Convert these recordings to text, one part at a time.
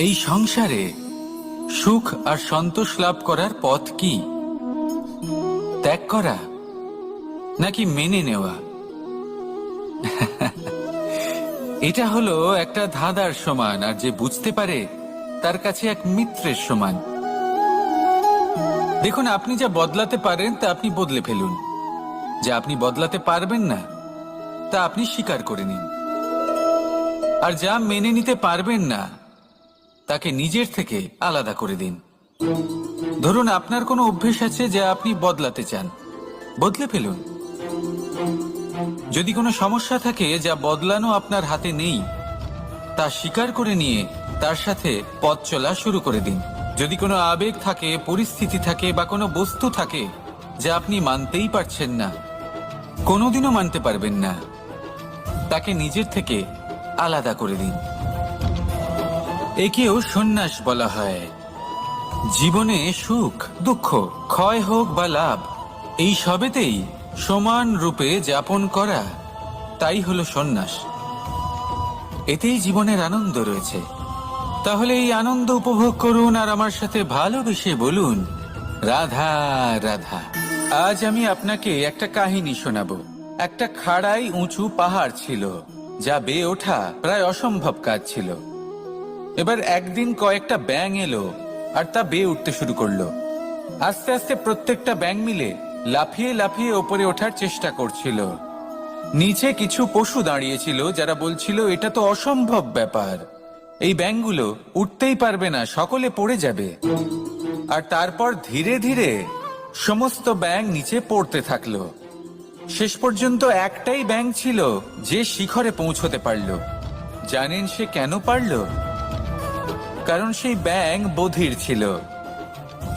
এই সংসারে সুখ আর সন্তোষ লাভ করার পথ কি? ত্যাগ করা নাকি মেনে নেওয়া? এটা হলো একটা ধাঁধার সমান, আর যে বুঝতে পারে তার কাছে এক মিত্রের সমান। দেখুন, আপনি যা বদলাতে পারেন তা আপনি বদলে ফেলুন, যা আপনি বদলাতে পারবেন না তা আপনি স্বীকার করে নিন, আর যা মেনে নিতে পারবেন না তাকে নিজের থেকে আলাদা করে দিন। ধরুন, আপনার কোনো অভ্যেস আছে যা আপনি বদলাতে চান, বদলে ফেলুন। যদি কোনো সমস্যা থাকে যা বদলানো আপনার হাতে নেই, তা স্বীকার করে নিয়ে তার সাথে পথ চলা শুরু করে দিন। যদি কোনো আবেগ থাকে, পরিস্থিতি থাকে বা কোনো বস্তু থাকে যা আপনি মানতেই পারছেন না, কোনোদিনও মানতে পারবেন না, তাকে নিজের থেকে আলাদা করে দিন। একেও সন্ন্যাস বলা হয়। জীবনে সুখ দুঃখ, ক্ষয় হোক বা লাভ, এই সবেতেই সমান রূপে যাপন করা, তাই হলো সন্ন্যাস। এতেই জীবনের আনন্দ রয়েছে। তাহলে এই আনন্দ উপভোগ করুন আর আমার সাথে ভালোবেসে বলুন, রাধা রাধা। আজ আমি আপনাকে একটা কাহিনী শোনাবো। একটা খাড়াই উঁচু পাহাড় ছিল, যা বেয়ে ওঠা প্রায় অসম্ভব কাজ ছিল। এবার একদিন কয়েকটা ব্যাঙ এলো আর তা বেয়ে উঠতে শুরু করলো। আস্তে আস্তে প্রত্যেকটা ব্যাঙ মিলে লাফিয়ে লাফিয়ে ওপরে ওঠার চেষ্টা করছিল। নিচে কিছু পশু দাঁড়িয়েছিল যারা বলছিল, এটা তো অসম্ভব ব্যাপার, এই ব্যাঙগুলো উঠতেই পারবে না, সকলে পড়ে যাবে। আর তারপর ধীরে ধীরে সমস্ত ব্যাঙ নিচে পড়তে থাকলো। শেষ পর্যন্ত একটাই ব্যাঙ ছিল যে শিখরে পৌঁছতে পারল। জানেন সে কেন পারল? কারণ সেই ব্যাঙ বধির ছিল।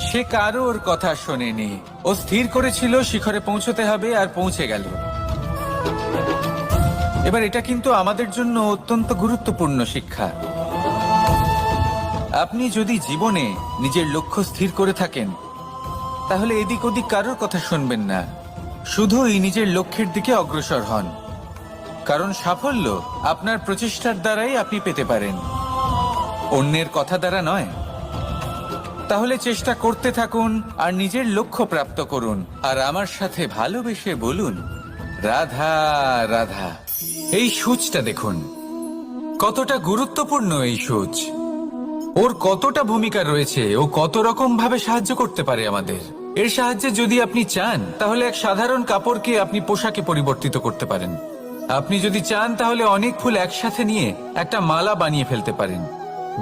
সে কারোর কথা শোনেনি। ও স্থির করেছিল শিখরে পৌঁছতে হবে, আর পৌঁছে গেল। এবার এটা কিন্তু আমাদের জন্য অত্যন্ত গুরুত্বপূর্ণ শিক্ষা। আপনি যদি জীবনে নিজের লক্ষ্য স্থির করে থাকেন, তাহলে এদিক ওদিক কারোর কথা শুনবেন না, শুধুই নিজের লক্ষ্যের দিকে অগ্রসর হন। কারণ সাফল্য আপনার প্রচেষ্টার দ্বারাই আপনি পেতে পারেন, অন্যের কথা দ্বারা নয়। তাহলে চেষ্টা করতে থাকুন আর নিজের লক্ষ্য প্রাপ্ত করুন, আর আমার সাথে ভালোবেসে বলুন, রাধা রাধা। এই সূচটা দেখুন, কতটা গুরুত্বপূর্ণ এই সূচ। ওর কতটা ভূমিকা রয়েছে, ও কত রকম ভাবে সাহায্য করতে পারে আমাদের। এর সাহায্যে যদি আপনি চান, তাহলে এক সাধারণ কাপড়কে আপনি পোশাকে পরিবর্তিত করতে পারেন। আপনি যদি চান, তাহলে অনেক ফুল একসাথে নিয়ে একটা মালা বানিয়ে ফেলতে পারেন,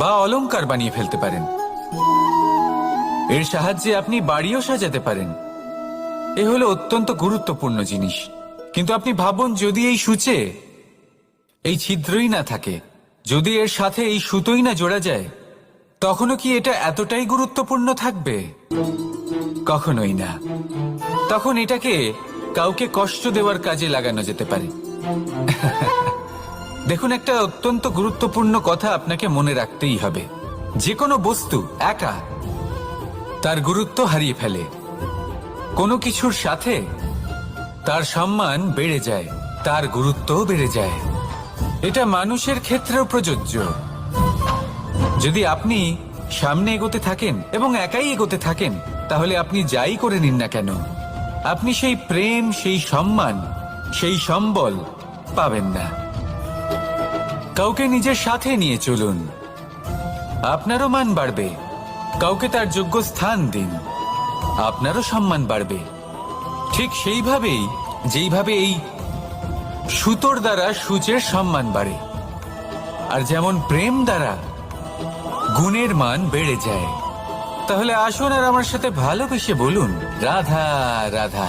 বা অলংকার বানিয়ে ফেলতে পারেন। এর সাহায্যে আপনি বাড়িও সাজাতে পারেন। এ হলো অত্যন্ত গুরুত্বপূর্ণ জিনিস। কিন্তু আপনি ভাবুন, যদি এই সূচে এই ছিদ্রই না থাকে, যদি এর সাথে এই সুতোই না জোড়া যায়, তখনও কি এটা এতটাই গুরুত্বপূর্ণ থাকবে? কখনোই না। তখন এটাকে কাউকে কষ্ট দেওয়ার কাজে লাগানো যেতে পারে। দেখুন, একটা অত্যন্ত গুরুত্বপূর্ণ কথা আপনাকে মনে রাখতেই হবে। যে কোনো বস্তু একা তার গুরুত্ব হারিয়ে ফেলে, কোনো কিছুর সাথে তার সম্মান বেড়ে যায়, তার গুরুত্বও বেড়ে যায়। এটা মানুষের ক্ষেত্রেও প্রযোজ্য। যদি আপনি সামনে এগোতে থাকেন এবং একাই এগোতে থাকেন, তাহলে আপনি যাই করে নিন না কেন, আপনি সেই প্রেম, সেই সম্মান, সেই সম্বল পাবেন না। কাউকে নিজের সাথে নিয়ে চলুন, আপনারও মান বাড়বে। কাউকে তার যোগ্য স্থান দিন, আপনারও সম্মান বাড়বে। ঠিক সেইভাবেই যেইভাবে এই সুতোর দ্বারা সূচের সম্মান বাড়ে, আর যেমন প্রেম দ্বারা গুণের মান বেড়ে যায়। তাহলে আসুন আর আমার সাথে ভালোবেসে বলুন, রাধা রাধা।